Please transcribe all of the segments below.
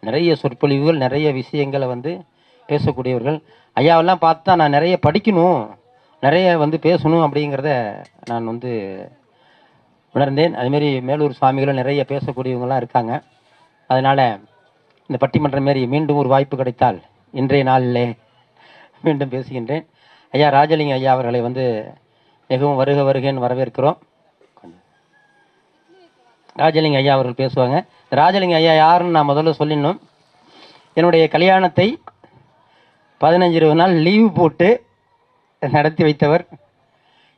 நிறைய சொற்பொழிவுகள், நிறைய விஷயங்களை வந்து பேசக்கூடியவர்கள். ஐயாவெல்லாம் பார்த்தா நான் நிறைய படிக்கணும், நிறைய வந்து பேசணும் அப்படிங்கிறத நான் வந்து உணர்ந்தேன். அதுமாரி மேலூர் சுவாமிகளும் நிறைய பேசக்கூடியவங்களாம் இருக்காங்க. அதனால் இந்த பட்டிமன்றம் மாரி மீண்டும் ஒரு வாய்ப்பு கிடைத்தால் இன்றைய நாளிலே மீண்டும் பேசுகின்றேன். ஐயா ராஜலிங்க ஐயா அவர்களை வந்து மிகவும் வருக வருகன்னு வரவேற்கிறோம். ராஜலிங்க ஐயா அவர்கள் பேசுவாங்க. ராஜலிங்க ஐயா யாருன்னு நான் முதல்ல சொல்லிடணும். என்னுடைய கல்யாணத்தை 15-20 நாள் லீவு போட்டு நடத்தி வைத்தவர்.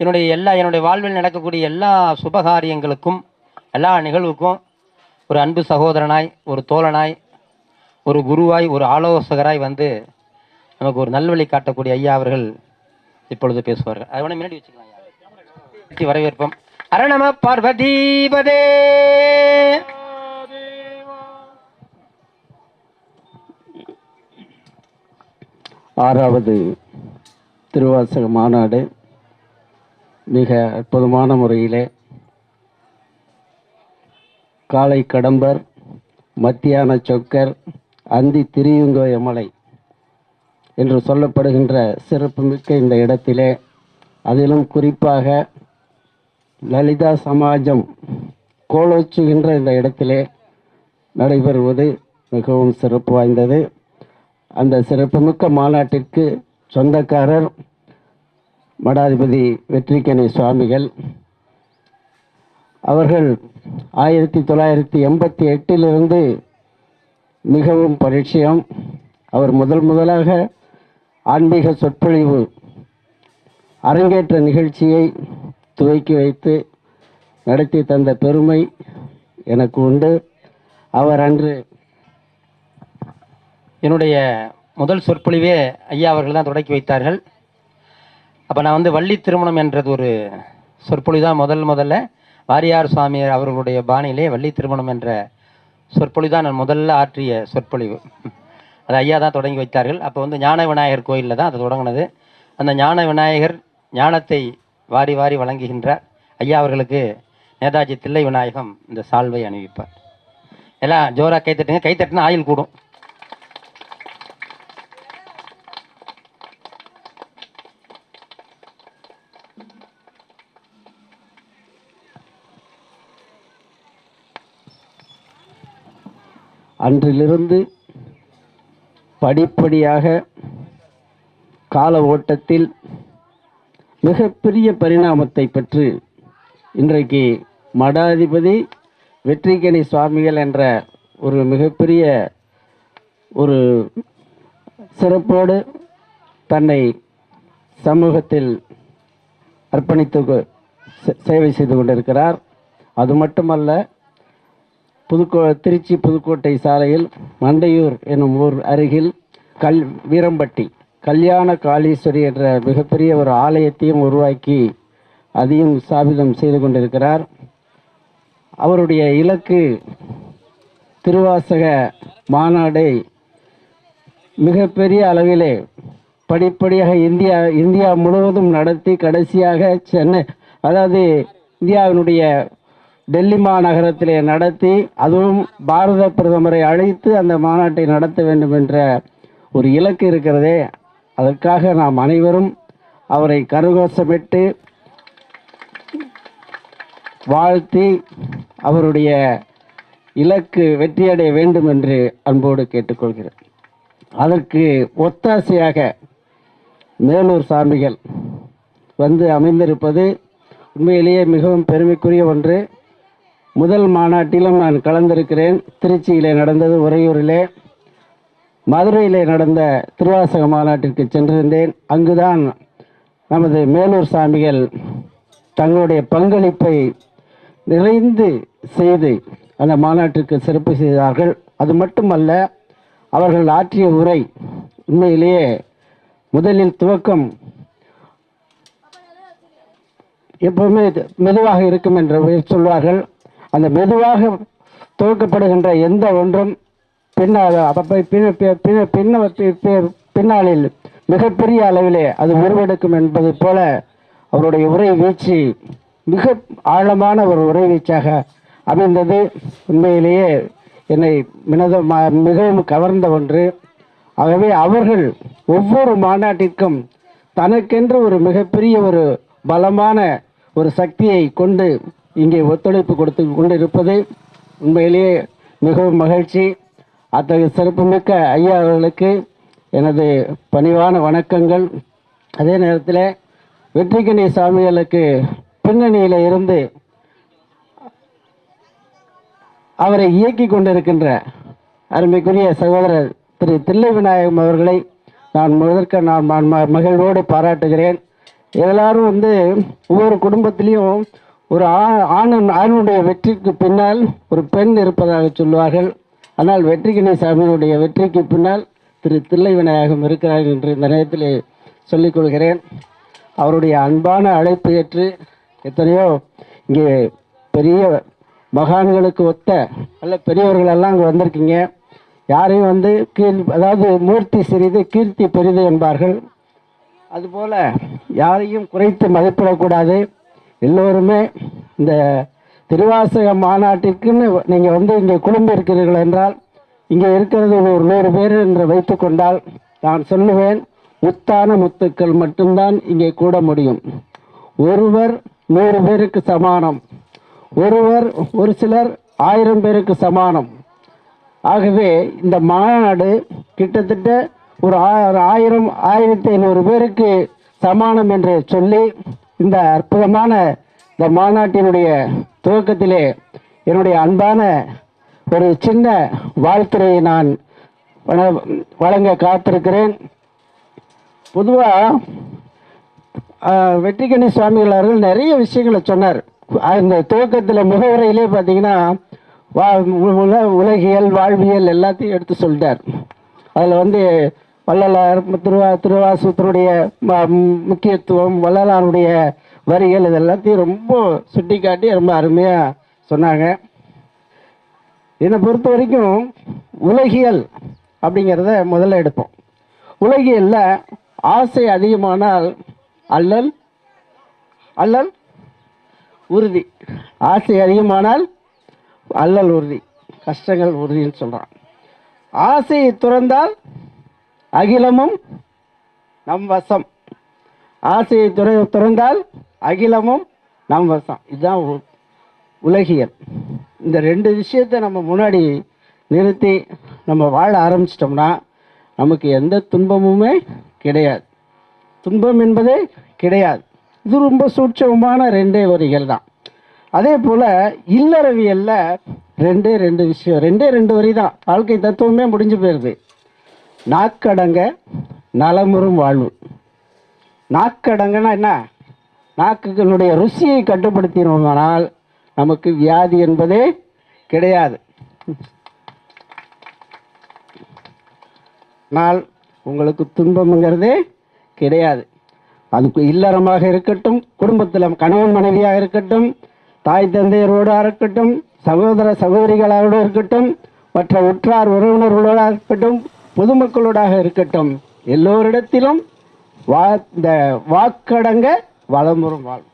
என்னுடைய வாழ்வில் நடக்கக்கூடிய எல்லா சுபகாரியங்களுக்கும், எல்லா நிகழ்வுக்கும் ஒரு அன்பு சகோதரனாய், ஒரு தோழனாய், ஒரு குருவாய், ஒரு ஆலோசகராய் வந்து நமக்கு ஒரு நல்வழி காட்டக்கூடிய ஐயா அவர்கள் இப்பொழுது பேசுவார்கள். அதை முன்னாடி வச்சுக்கலாம் ஐயா. வரவேற்போம். அரணம பார்வதீபதே. ஆறாவது திருவாசக மாநாடு மிக அற்புதமான முறையிலே காலை கடம்பர், மத்தியான சொக்கர், அந்தி திரியுங்கோயமலை என்று சொல்லப்படுகின்ற சிறப்புமிக்க இந்த இடத்திலே, அதிலும் குறிப்பாக லலிதா சமாஜம் கோலோச்சுகின்ற இந்த இடத்திலே நடைபெறுவது மிகவும் சிறப்பு வாய்ந்தது. அந்த சிறப்புமிக்க மாநாட்டிற்கு சொந்தக்காரர் மடாதிபதி வெற்றிக்கணி சுவாமிகள் அவர்கள் 1988 மிகவும் பரிச்சயம். அவர் முதலாக ஆன்மீக சொற்பொழிவு அரங்கேற்ற நிகழ்ச்சியை துவக்கி வைத்து நடத்தி தந்த பெருமை எனக்கு உண்டு. அவர் அன்று என்னுடைய முதல் சொற்பொழிவே ஐயா அவர்கள் தான் தொடக்கி வைத்தார்கள். அப்போ நான் வந்து வள்ளி திருமணம் என்றது ஒரு சொற்பொழிவு தான் முதல்ல வாரியார் சுவாமி அவர்களுடைய பாணியிலே வள்ளி திருமணம் என்ற சொற்பொழிவு தான் நான் முதல்ல ஆற்றிய சொற்பொழிவு. அது ஐயா தான் தொடங்கி வைத்தார்கள். அப்போ வந்து ஞான விநாயகர் கோயிலில் தான் அது தொடங்கினது. அந்த ஞான விநாயகர் ஞானத்தை வாரி வாரி வழங்குகின்றார். ஐயா அவர்களுக்கு நேதாஜி தில்லை விநாயகம் இந்த சால்வை அணிவிப்பார். எல்லாம் ஜோராக கைத்தட்டுங்க. கைத்தட்டுனா ஆயுள் கூடும். அன்றிலிருந்து படிப்படியாக கால ஓட்டத்தில் மிகப்பெரிய பரிணாமத்தை பெற்று இன்றைக்கு மடாதிபதி வெற்றிக்கணி சுவாமிகள் என்ற ஒரு மிகப்பெரிய ஒரு சிறப்போடு தன்னை சமூகத்தில் அர்ப்பணித்து சேவை செய்து கொண்டிருக்கிறார். அது மட்டுமல்ல, திருச்சி புதுக்கோட்டை சாலையில் மண்டையூர் என்னும் ஊர் அருகில் வீரம்பட்டி கல்யாண காளீஸ்வரி என்ற மிகப்பெரிய ஒரு ஆலயத்தையும் உருவாக்கி அதையும் ஸ்தாபிதம் செய்து கொண்டிருக்கிறார். அவருடைய இலக்கு திருவாசக மாநாடை மிகப்பெரிய அளவிலே படிப்படியாக இந்தியா முழுவதும் நடத்தி கடைசியாக சென்னை, அதாவது இந்தியாவினுடைய டெல்லி மாநகரத்திலே நடத்தி, அதுவும் பாரத பிரதமரை அழைத்து அந்த மாநாட்டை நடத்த வேண்டும் என்ற ஒரு இலக்கு இருக்கிறதே. அதற்காக நாம் அனைவரும் அவரை கரகோஷமிட்டு வாழ்த்தி அவருடைய இலக்கு வெற்றியடைய வேண்டும் என்று அன்போடு கேட்டுக்கொள்கிறேன். அதற்கு ஒத்தாசையாக மேலூர் சாமிகள் வந்து அமைந்திருப்பது உண்மையிலேயே மிகவும் பெருமைக்குரிய ஒன்று. முதல் மாநாட்டிலும் நான் கலந்திருக்கிறேன். திருச்சியிலே நடந்தது, உறையூரிலே, மதுரையிலே நடந்த திருவாசக மாநாட்டிற்கு சென்றிருந்தேன். அங்குதான் நமது மேலூர் சாமிகள் தங்களுடைய பங்களிப்பை நிறைந்து செய்து அந்த மாநாட்டிற்கு சிறப்பு செய்தார்கள். அது மட்டுமல்ல, அவர்கள் ஆற்றிய உரை உண்மையிலேயே முதலில் துவக்கம் எப்பவுமே மெதுவாக இருக்கும் என்று சொல்வார்கள். அந்த மெதுவாக துவக்கப்படுகின்ற எந்த ஒன்றும் பின்னாளில் மிகப்பெரிய அளவிலே அது உருவெடுக்கும் என்பதை போல அவருடைய உரை வீச்சு மிக ஆழமான ஒரு உரை வீச்சாக அமைந்தது. உண்மையிலேயே என்னை மிகவும் கவர்ந்த ஒன்று. ஆகவே அவர்கள் ஒவ்வொரு மாநாட்டிற்கும் தனக்கென்று ஒரு மிகப்பெரிய ஒரு பலமான ஒரு சக்தியை கொண்டு இங்கே ஒத்துழைப்பு கொடுத்து கொண்டு இருப்பது உண்மையிலேயே மிகவும் மகிழ்ச்சி. அத்தகைய சிறப்புமிக்க ஐயா அவர்களுக்கு எனது பணிவான வணக்கங்கள். அதே நேரத்தில் வெற்றிக்கணி சாமிகளுக்கு பின்னணியில் இருந்து அவரை இயக்கி கொண்டிருக்கின்ற அருமைக்குரிய சகோதரர் திரு தில்லை விநாயகம் அவர்களை நான் மகிழ்வோடு பாராட்டுகிறேன். எல்லாரும் ஒவ்வொரு குடும்பத்திலையும் ஒரு ஆணுடைய வெற்றிக்கு பின்னால் ஒரு பெண் இருப்பதாக சொல்வார்கள். ஆனால் வெற்றிக்கணி சாமியினுடைய வெற்றிக்கு பின்னால் திரு தில்லை விநாயகம் இருக்கிறார் என்று இந்த நேரத்தில் சொல்லிக் கொள்கிறேன். அவருடைய அன்பான அழைப்பு ஏற்று எத்தனையோ இங்கே பெரிய மகான்களுக்கு ஒத்த நல்ல பெரியவர்களெல்லாம் அங்கே வந்திருக்கீங்க. யாரையும் அதாவது மூர்த்தி சிறிது கீர்த்தி பெரிது என்பார்கள். அதுபோல் யாரையும் குறைத்து மதிப்பிடக்கூடாது. எல்லோருமே இந்த திருவாசக மாநாட்டிற்குன்னு நீங்கள் இங்கே குழும்பு இருக்கிறீர்கள் என்றால் இங்கே இருக்கிறது ஒரு 100 பேர் என்று வைத்து கொண்டால் நான் சொல்லுவேன், முத்தான முத்துக்கள் மட்டும்தான் இங்கே கூட முடியும். ஒருவர் 100 பேருக்கு சமானம், ஒரு சிலர் 1000 பேருக்கு சமானம். ஆகவே இந்த மாநாடு கிட்டத்தட்ட ஒரு 1000-1500 பேருக்கு சமானம் என்று சொல்லி இந்த அற்புதமான இந்த மாநாட்டினுடைய துவக்கத்திலே என்னுடைய அன்பான ஒரு சின்ன வாழ்த்துறையை நான் வழங்க காத்திருக்கிறேன். பொதுவாக வெற்றிக்கணி சுவாமிகள் அவர்கள் நிறைய விஷயங்களை சொன்னார். அந்த துவக்கத்தில் முகவுரையிலே பார்த்தீங்கன்னா உலகியல் வாழ்வியல் எல்லாத்தையும் எடுத்து சொல்லிட்டார். அதில் வள்ளலார் திருவாசகத்தினுடைய முக்கியத்துவம், வள்ளலாருடைய வரிகள் இது எல்லாத்தையும் ரொம்ப சுட்டி காட்டி ரொம்ப அருமையாக சொன்னாங்க. என்னை பொறுத்த வரைக்கும் உலகியல் அப்படிங்கிறத முதல்ல எடுப்போம். உலகியலில் ஆசை அதிகமானால் அல்லல் உறுதி, ஆசை அதிகமானால் அல்லல் உறுதி, கஷ்டங்கள் உறுதின்னு சொல்கிறான். ஆசையை துறந்தால் அகிலமும் நம் வசம், ஆசையை துறந்தால் அகிலமும் நம் வசம். இதுதான் உலகியல். இந்த 2 விஷயத்தை நம்ம முன்னாடி நிறுத்தி நம்ம வாழ ஆரம்பிச்சிட்டோம்னா நமக்கு எந்த துன்பமுமே கிடையாது, துன்பம் என்பதே கிடையாது. இது ரொம்ப சூட்சமான 2 வரிகள் தான். அதே போல் இல்லறவியலில் 2 விஷயம், 2 வரி தான். வாழ்க்கை தத்துவமே முடிஞ்சு போயிடுது. நாக்கடங்க நலமுறும் வாழ்வு. நாக்கடங்கன்னா என்ன? நாக்குகளுடைய ருசியை கட்டுப்படுத்தினோம்னால் நமக்கு வியாதி என்பதே கிடையாது. ஆனால் உங்களுக்கு துன்பம்ங்கிறதே கிடையாது. அதுக்கு இல்லறமாக இருக்கட்டும், குடும்பத்தில் கணவன் மனைவியாக இருக்கட்டும், தாய் தந்தையரோடாக இருக்கட்டும், சகோதர சகோதரிகளோடு இருக்கட்டும், மற்ற உற்றார் உறவினர்களோட இருக்கட்டும், பொதுமக்களோடாக இருக்கட்டும், எல்லோரிடத்திலும் இந்த வாக்கடங்க வளமுறும் வாழ்.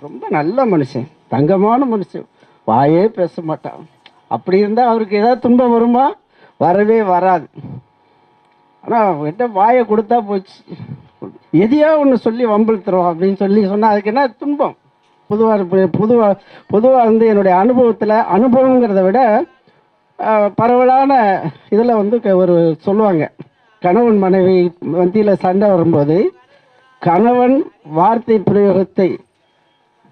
ரொம்ப நல்ல மனுஷன், தங்கமான மனுஷன், வாயே பேச மாட்டான். அப்படி இருந்தால் அவருக்கு ஏதாவது துன்பம் வருமா? வரவே வராது. ஆனால் கிட்ட வாயை கொடுத்தா போச்சு, எதையோ ஒன்று சொல்லி வம்பிழுத்துறோம் அப்படின்னு சொன்னால் அதுக்கு என்ன துன்பம்? பொதுவாக என்னுடைய அனுபவங்கிறத விட பரவலான இதில் ஒரு சொல்லுவாங்க, கணவன் மனைவி மத்தியில் சண்டை வரும்போது கணவன் வார்த்தை பிரயோகத்தை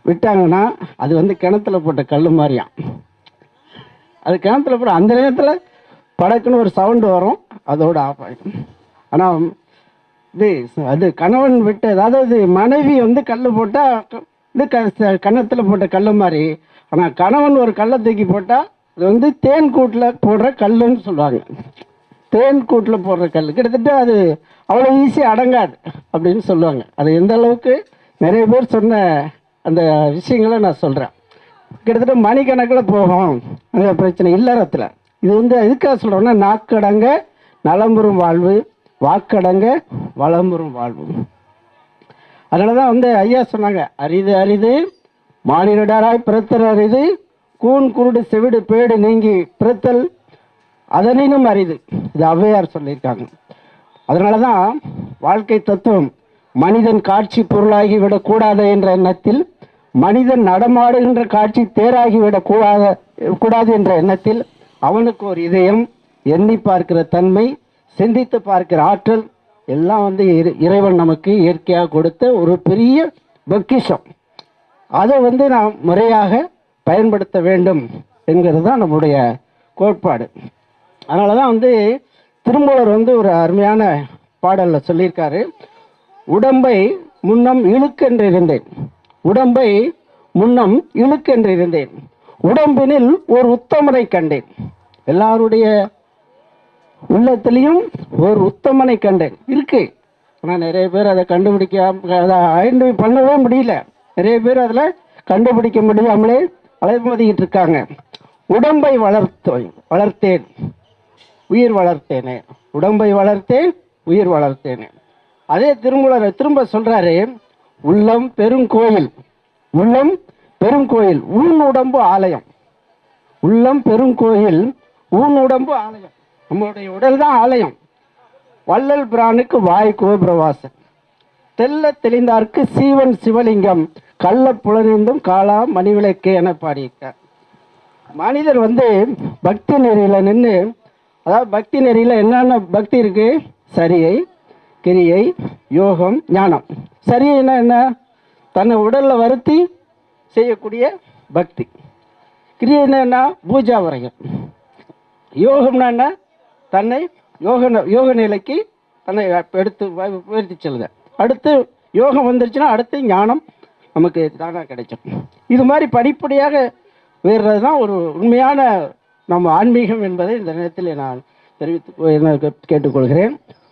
விட்டாங்கன்னா அது கிணத்துல போட்ட கல் மாதிரியாம். அது கிணத்துல போட்ட அந்த நேரத்தில் படக்குன்னு ஒரு சவுண்டு வரும், அதோடு ஆஃப் ஆகிடும். ஆனால் அது கணவன் விட்டு, அதாவது மனைவி கல் போட்டால் கன்னத்தில் போட்ட கல் மாதிரி. ஆனால் கணவன் ஒரு கல்லை தூக்கி போட்டால் அது தேன் கூட்டில் போடுற கல்லுன்னு சொல்லுவாங்க. தேன் கூட்டில் போடுற கல் கிட்டத்தட்ட அது அவ்வளோ ஈஸியாக அடங்காது அப்படின்னு சொல்லுவாங்க. அது எந்த அளவுக்கு நிறைய பேர் சொன்ன அந்த விஷயங்களை நான் சொல்கிறேன். கிட்டத்தட்ட மணிக்கணக்கில் போகும் அந்த பிரச்சனை இல்லறத்தில். இது எதுக்காக சொல்கிறோன்னா, நாக்கடங்க நலம்பெறும் வாழ்வு, வாக்கடங்க வளம்பெறும் வாழ்வு. அதனால தான் ஐயா சொன்னாங்க, அரிது அரிது மானிடராய் பிறத்தர் அரிது, கூன் குருடு செவிடு பேடு நீங்கி பிறத்தல் அதனினும் அரிது. இது ஔவையார் சொல்லியிருக்காங்க. அதனால தான் வாழ்க்கை தத்துவம் மனிதன் காட்சி பொருளாகி விடக்கூடாது என்ற எண்ணத்தில், மனிதன் நடமாடுகின்ற காட்சி தேராகிவிடக் கூடாது என்ற எண்ணத்தில் அவனுக்கு ஒரு இதயம், எண்ணி பார்க்கிற தன்மை, சிந்தித்து பார்க்கிற ஆற்றல் எல்லாம் வந்து இறைவன் நமக்கு இயற்கையாக கொடுத்த ஒரு பெரிய பொக்கிஷம். அதை வந்து நாம் முறையாக பயன்படுத்த வேண்டும் என்கிறது தான் நம்முடைய கோட்பாடு. அதனால தான் வந்து திருமூலர் வந்து ஒரு அருமையான பாடலில் சொல்லியிருக்காரு, உடம்பை முன்னம் இழுக்கென்றிருந்தேன், உடம்பை முன்னம் இழுக்கென்றிருந்தேன், உடம்பினில் ஒரு உத்தமனை கண்டேன். எல்லாருடைய உள்ளத்திலையும் ஒரு உத்தமனை கண்டேன் இருக்கு. ஆனால் நிறைய பேர் அதை அதை ஐடென்டிஃபை பண்ணவே முடியல. நிறைய பேர் அதில் கண்டுபிடிக்க முடியாமலே அலைமோதிக்கிட்டு இருக்காங்க. உடம்பை வளர்த்தேன் உயிர் வளர்த்தேனே, உடம்பை வளர்த்தேன் உயிர் வளர்த்தேனே. அதே திருமூலர் திரும்ப சொல்றாரு, உள்ளம் பெருங்கோயில், உள்ளம் பெருங்கோயில், உன் உடம்பு ஆலயம். உள்ளம் பெருங்கோயில், உன் உடம்பு ஆலயம். நம்மளுடைய உடல் தான் ஆலயம். வள்ளல் பிரானுக்கு வாய் கோபுரவாசன், தெல்ல தெளிந்தார்க்கு சீவன் சிவலிங்கம், கள்ள புலனிந்தும் காலா மணிவிளக்கே என பாடியிருக்கார். மனிதர் வந்து பக்தி நெறியில் நின்று, அதாவது பக்தி நெறியில் என்னென்ன பக்தி இருக்கு? சரியை, கிரியை, யோகம், ஞானம். சரியைன்னா என்ன? தன்னை உடலில் வருத்தி செய்யக்கூடிய பக்தி. கிரியைன்னா என்ன? பூஜா வரையும். யோகம்னா என்ன? தன்னை யோக நிலைக்கு தன்னை எடுத்து உயர்த்தி செல்லுத. அடுத்து யோகம் வந்துருச்சுன்னா அடுத்து ஞானம் நமக்கு தானாக கிடைக்கும். இது மாதிரி படிப்படியாக உயர்றது தான் ஒரு உண்மையான நம்ம ஆன்மீகம் என்பதை இந்த நேரத்தில் நான் கேட்டுக்கொள்கிறேன்.